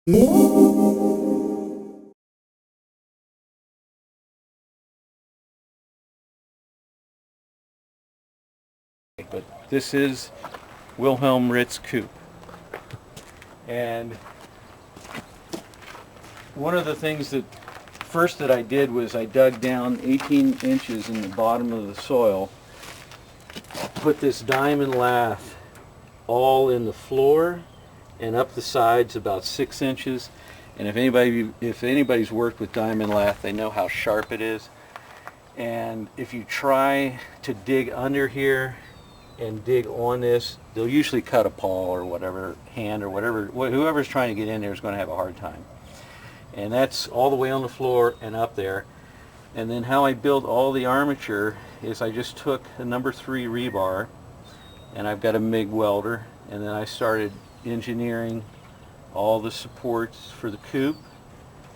But this is Wilhelm Ritz Coop. And one of the things that I did was I dug down 18 inches in the bottom of the soil, put this diamond lath all in the floor and up the sides about 6 inches. And if anybody's worked with diamond lath, they know how sharp it is. And if you try to dig under here and dig on this, they'll usually cut a paw or whatever, hand or whatever. Whoever's trying to get in there is going to have a hard time. And that's all the way on the floor and up there. And then how I built all the armature is I just took a number 3 rebar, and I've got a MIG welder, and then I started engineering all the supports for the coop,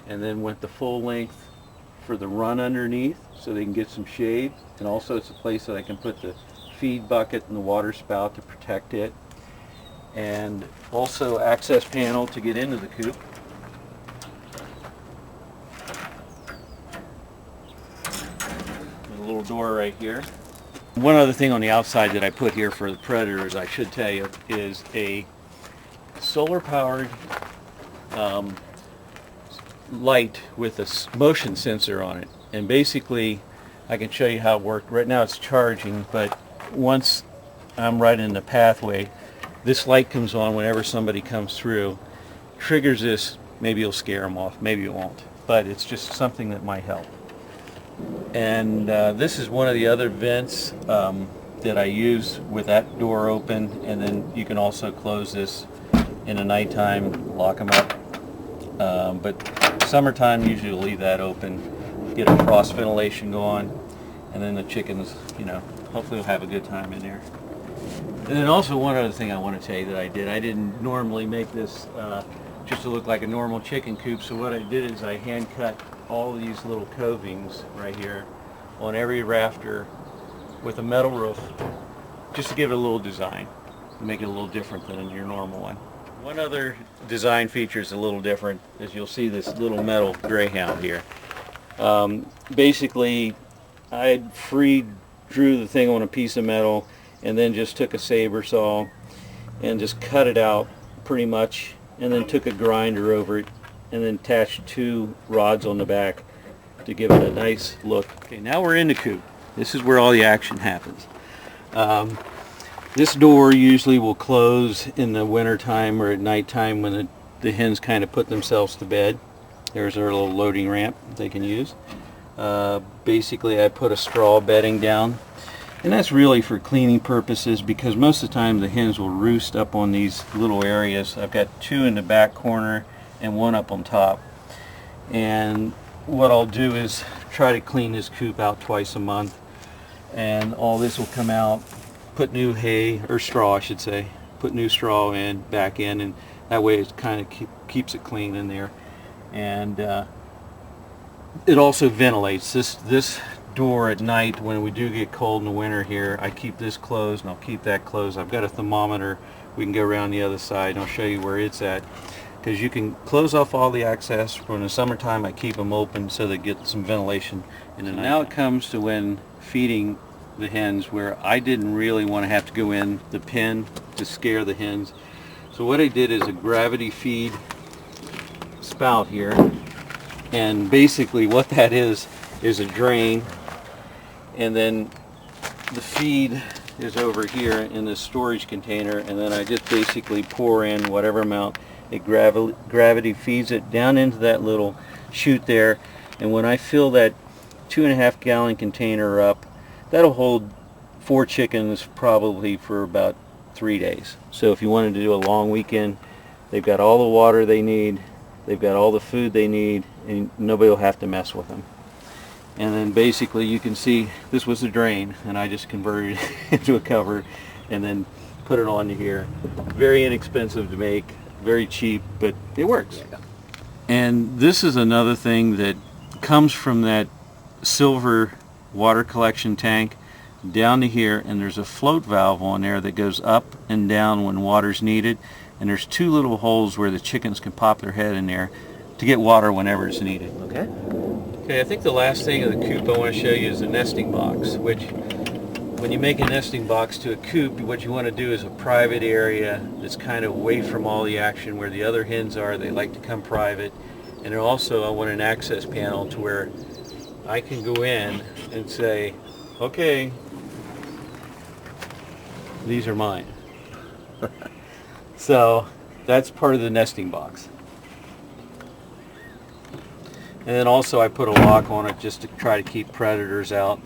and then went the full length for the run underneath so they can get some shade. And also it's a place that I can put the feed bucket and the water spout to protect it, and also access panel to get into the coop. A little door right here. One other thing on the outside that I put here for the predators, I should tell you, is a solar powered light with a motion sensor on it. And basically I can show you how it worked. Right now it's charging, but once I'm right in the pathway, this light comes on whenever somebody comes through, triggers this. Maybe you'll scare them off, maybe it won't, but it's just something that might help. And this is one of the other vents that I use with that door open, and then you can also close this in the nighttime, lock them up. But summertime, usually we'll leave that open, get a cross ventilation going, and then the chickens, hopefully will have a good time in there. And then also one other thing I want to tell you that I did. I didn't normally make this just to look like a normal chicken coop, so what I did is I hand cut all these little covings right here on every rafter with a metal roof, just to give it a little design, make it a little different than your normal one. One other design feature is a little different, as you'll see this little metal greyhound here. Basically, I drew the thing on a piece of metal and then just took a saber saw and just cut it out pretty much, and then took a grinder over it and then attached 2 rods on the back to give it a nice look. Okay, now we're in the coop. This is where all the action happens. This door usually will close in the winter time or at night time when the hens kind of put themselves to bed. There's our little loading ramp they can use. Basically I put a straw bedding down, and that's really for cleaning purposes, because most of the time the hens will roost up on these little areas. I've got 2 in the back corner and 1 up on top. And what I'll do is try to clean this coop out twice a month, and all this will come out, put new hay, or straw I should say, put new straw in, back in, and that way it kind of keeps it clean in there. And it also ventilates. This door at night, when we do get cold in the winter here, I keep this closed and I'll keep that closed. I've got a thermometer. We can go around the other side and I'll show you where it's at, because you can close off all the access. In the summertime I keep them open so they get some ventilation in the night. Now it comes to when feeding the hens, where I didn't really want to have to go in the pen to scare the hens. So what I did is a gravity feed spout here, and basically what that is a drain, and then the feed is over here in this storage container, and then I just basically pour in whatever amount. It gravity feeds it down into that little chute there, and when I fill that 2.5 gallon container up, that'll hold 4 chickens probably for about 3 days. So if you wanted to do a long weekend, they've got all the water they need, they've got all the food they need, and nobody will have to mess with them. And then basically you can see this was a drain, and I just converted it into a cover and then put it onto here. Very inexpensive to make, very cheap, but it works. And this is another thing that comes from that silver water collection tank down to here, and there's a float valve on there that goes up and down when water's needed. and there's 2 little holes where the chickens can pop their head in there to get water whenever it's needed. Okay. Okay, I think the last thing of the coop I want to show you is a nesting box, which when you make a nesting box to a coop, what you want to do is a private area that's kind of away from all the action where the other hens are. They like to come private. And also I want an access panel to where I can go in and say, okay, these are mine. So that's part of the nesting box. And then also I put a lock on it just to try to keep predators out.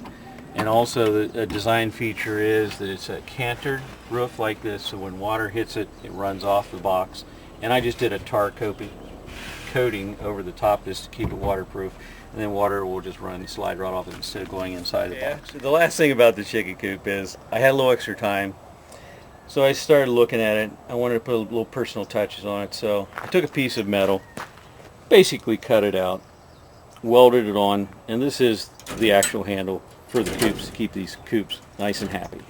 And also the design feature is that it's a cantered roof like this, so when water hits it, it runs off the box. And I just did a tar coating over the top of this to keep it waterproof. And then water will just slide right off it instead of going inside the box. The last thing about the chicken coop is I had a little extra time. So I started looking at it. I wanted to put a little personal touches on it. So I took a piece of metal, basically cut it out, welded it on, and this is the actual handle for the coops to keep these coops nice and happy.